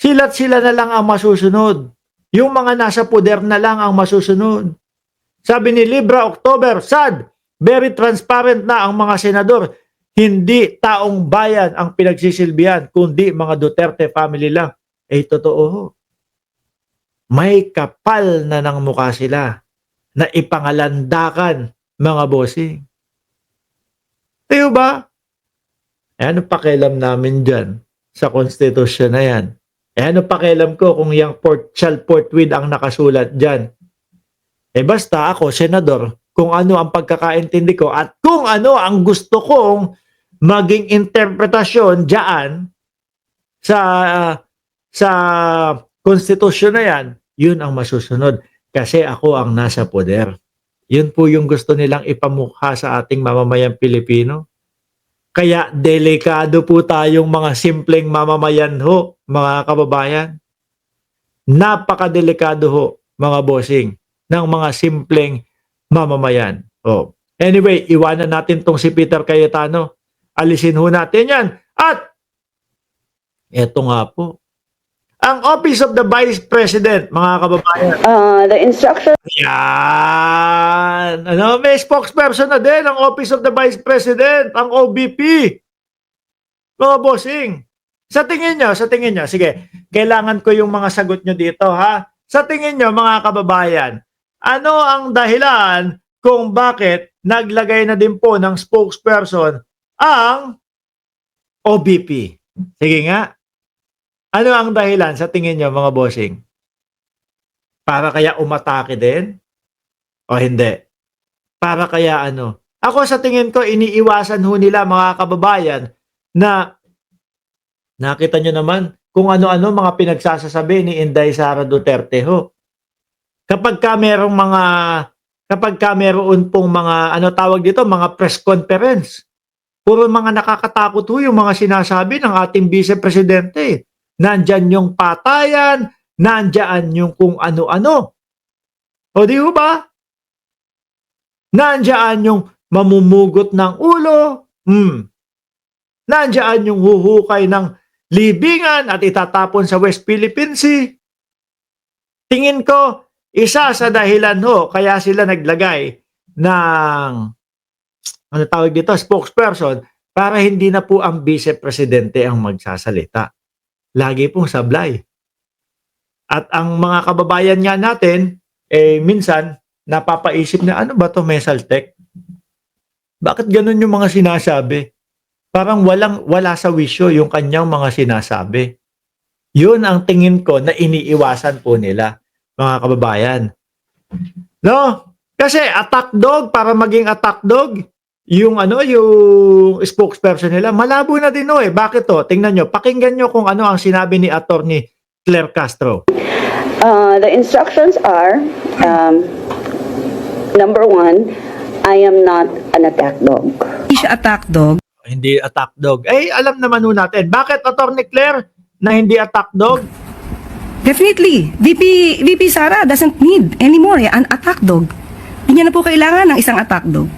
Sila't sila na lang ang masusunod. Yung mga nasa poder na lang ang masusunod. Sabi ni Libra October, sad, very transparent na ang mga senador. Hindi taong bayan ang pinagsisilbihan, kundi mga Duterte family lang. Eh, totoo. May kapal na ng mukha sila na ipangalandakan, mga bossing. Tayo ba? Eh, ano pakialam namin dyan sa konstitusyon na yan? Eh, ano pakialam ko kung yung shall forthwith ang nakasulat dyan? Eh, basta ako, senador, kung ano ang pagkakaintindi ko at kung ano ang gusto kong maging interpretasyon dyan sa konstitusyon na yan, yun ang masusunod. Kasi ako ang nasa poder. Yun po yung gusto nilang ipamukha sa ating mamamayang Pilipino. Kaya delikado po tayong mga simpleng mamamayan ho, mga kababayan. Napakadelikado ho, mga bossing, ng mga simpleng mamamayan. Oh. Anyway, iwanan natin tong si Peter Cayetano. Alisin ho natin yan. At eto nga po, ang Office of the Vice President, mga kababayan. The instruction. Yan. Ano, may spokesperson na din ang Office of the Vice President, ang OVP. Mga bossing. Sa tingin nyo, sige, kailangan ko yung mga sagot nyo dito, ha? Sa tingin nyo, mga kababayan, ano ang dahilan kung bakit naglagay na din po ng spokesperson ang OVP? Sige nga. Ano ang dahilan sa tingin nyo, mga bossing? Para kaya umatake din? O hindi? Para kaya ano? Ako sa tingin ko, iniiwasan ho nila, mga kababayan, na nakita nyo naman kung ano-ano mga pinagsasasabi ni Inday Sara Duterte ho. Kapag ka meron pong mga, ano tawag dito, mga press conference, puro mga nakakatakot ho yung mga sinasabi ng ating Vice Presidente. Nandyan yung patayan, nandyan yung kung ano-ano. O di ba? Nandyan yung mamumugot ng ulo. Nandyan yung huhukay ng libingan at itatapon sa West Philippine Sea. Tingin ko, isa sa dahilan ho, kaya sila naglagay ng, ano tawag dito, spokesperson, para hindi na po ang Vice Presidente ang magsasalita. Lagi pong sablay. At ang mga kababayan nga natin, minsan, napapaisip na, ano ba to Mesaltec? Bakit ganun yung mga sinasabi? Parang wala sa wisyo yung kanyang mga sinasabi. Yun ang tingin ko na iniiwasan po nila, mga kababayan. No? Kasi attack dog, para maging attack dog, yung spokesperson nila, malabo na din Bakit to? Tingnan nyo, pakinggan nyo kung ano ang sinabi ni Attorney Claire Castro. The instructions are, number one, I am not an attack dog. Hindi siya attack dog. Hindi attack dog. Alam naman ho natin. Bakit, Attorney Claire, na hindi attack dog? Definitely. VP Sara doesn't need anymore an attack dog. Hindi niya na po kailangan ng isang attack dog.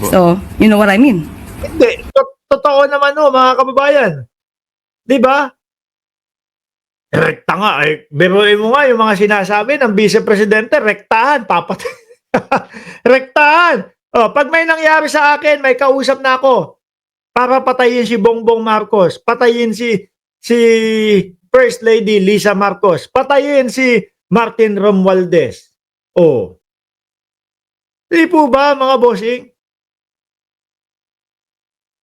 So, you know what I mean? Hindi. Totoo naman mga kababayan. Di ba? Rekta nga. Biruin mo nga yung mga sinasabi ng Vice Presidente, rektahan, papatay. Rektahan. Pag may nangyari sa akin, may kausap na ako. Para patayin si Bongbong Marcos, patayin si First Lady Lisa Marcos, patayin si Martin Romualdez. Di po ba, mga bossing?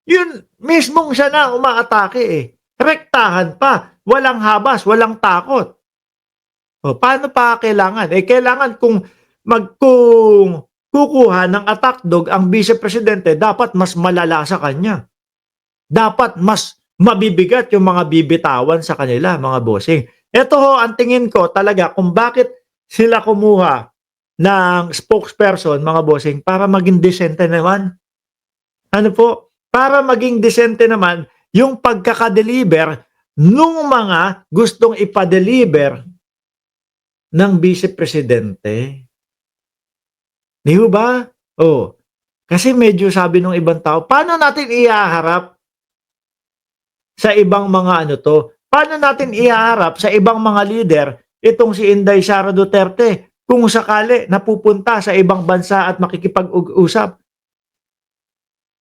Yun, mismong siya na umaatake Rektahan pa. Walang habas, walang takot. Paano pa kailangan? Kailangan kung kukuha ng attack dog ang Vice Presidente, dapat mas malala sa kanya. Dapat mas mabibigat yung mga bibitawan sa kanila, mga bossing. Ito ho, ang tingin ko talaga kung bakit sila kumuha ng spokesperson, mga bossing, para maging decente naman. Ano po? Para maging decente naman yung pagkakadeliver nung mga gustong ipadeliver ng Vice Presidente. Di ba? Kasi medyo sabi ng ibang tao, paano natin ihaharap sa ibang mga ano to. Paano natin ihaharap sa ibang mga leader itong si Inday Sara Duterte kung sakali napupunta sa ibang bansa at makikipag-usap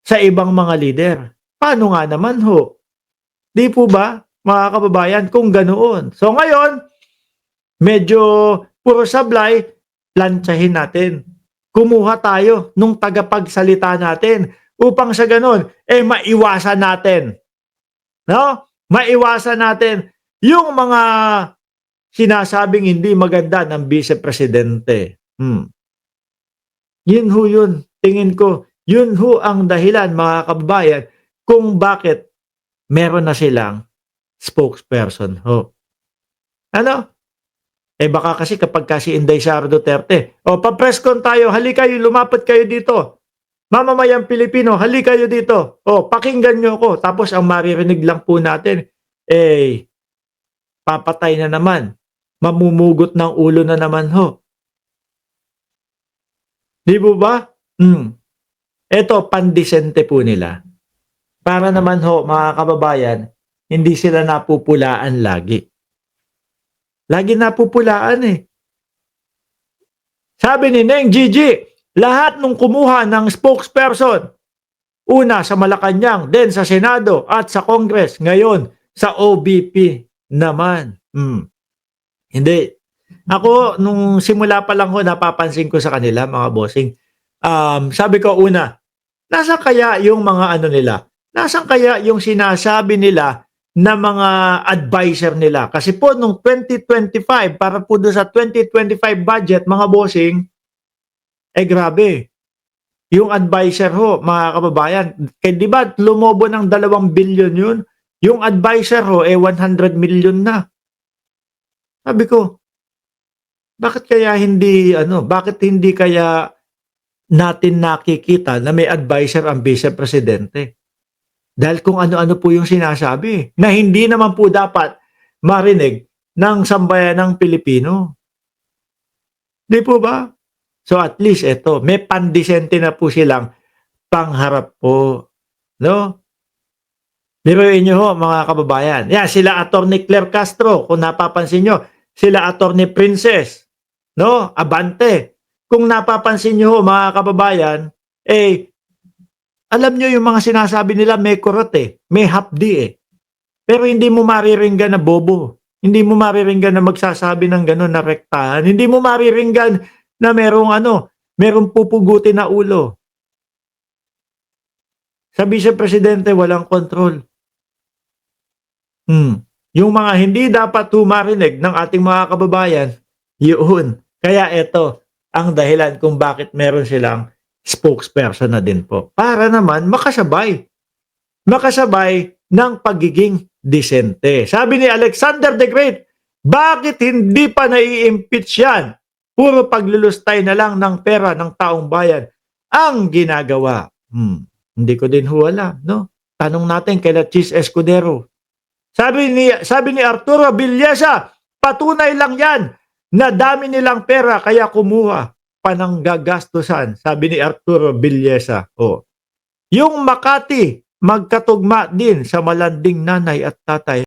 sa ibang mga leader? Paano nga naman ho? Di po ba, mga kababayan, kung ganoon? So ngayon, medyo puro sablay, plantsahin natin. Kumuha tayo nung tagapagsalita natin upang sa ganon, maiwasan natin. No? Maiwasan natin yung mga sinasabing hindi maganda ng Vice Presidente. Yun ho yun. Tingin ko, yun ho ang dahilan, mga kababayan, kung bakit meron na silang spokesperson ho. Ano? Baka kasi kapag si Inday Sara Duterte, pa-press con tayo, halika kayo, lumapit kayo dito. Mamamayang Pilipino, halika kayo dito. Pakinggan nyo ko. Tapos ang maririnig lang po natin, papatay na naman. Mamumugot ng ulo na naman ho. Di po ba? Ito, pandisente po nila. Para naman ho, mga kababayan, hindi sila napupulaan lagi. Lagi napupulaan Sabi ni Neng Gigi, lahat nung kumuha ng spokesperson, una sa Malacanang, then sa Senado at sa Congress, ngayon sa OBP naman. Hindi. Ako, nung simula pa lang ho, napapansin ko sa kanila, mga bossing, sabi ko una, nasa kaya yung mga ano nila? Nasaan kaya yung sinasabi nila na mga advisor nila? Kasi po nung 2025, para po doon sa 2025 budget, mga bossing, grabe. Yung advisor ho, mga kababayan, di ba lumobo ng 2 billion yun? Yung advisor ho, 100 million na. Sabi ko, bakit hindi kaya natin nakikita na may advisor ang Vice Presidente? Dahil kung ano-ano po yung sinasabi na hindi naman po dapat marinig ng sambayanang Pilipino. Di po ba? So at least ito, may pandisente na po silang pangharap po. No? Biruin nyo ho, mga kababayan. Sila Attorney Claire Castro, kung napapansin nyo, sila Attorney Princess, no? Abante. Kung napapansin nyo ho, mga kababayan, alam nyo yung mga sinasabi nila may kurot may hapdi Pero hindi mo mariringgan na bobo. Hindi mo mariringgan na magsasabi ng gano'n na rektahan. Hindi mo mariringgan na merong pupugutin na ulo. Sa Vice Presidente, walang kontrol. Yung mga hindi dapat humarinig ng ating mga kababayan, yun. Kaya ito ang dahilan kung bakit meron silang spokesperson na din po. Para naman makasabay. Makasabay ng pagiging disente. Sabi ni Alexander the Great, bakit hindi pa nai-impeach yan? Puro paglulustay na lang ng pera ng taong bayan ang ginagawa. Hindi ko din huwala, no? Tanong natin kay Chis Escudero. Sabi ni Arturo Villesa, patunay lang yan na dami nilang pera kaya kumuha pa ng gagastusan. Sabi ni Arturo Villesa. Yung Makati, magkatugma din sa malanding nanay at tatay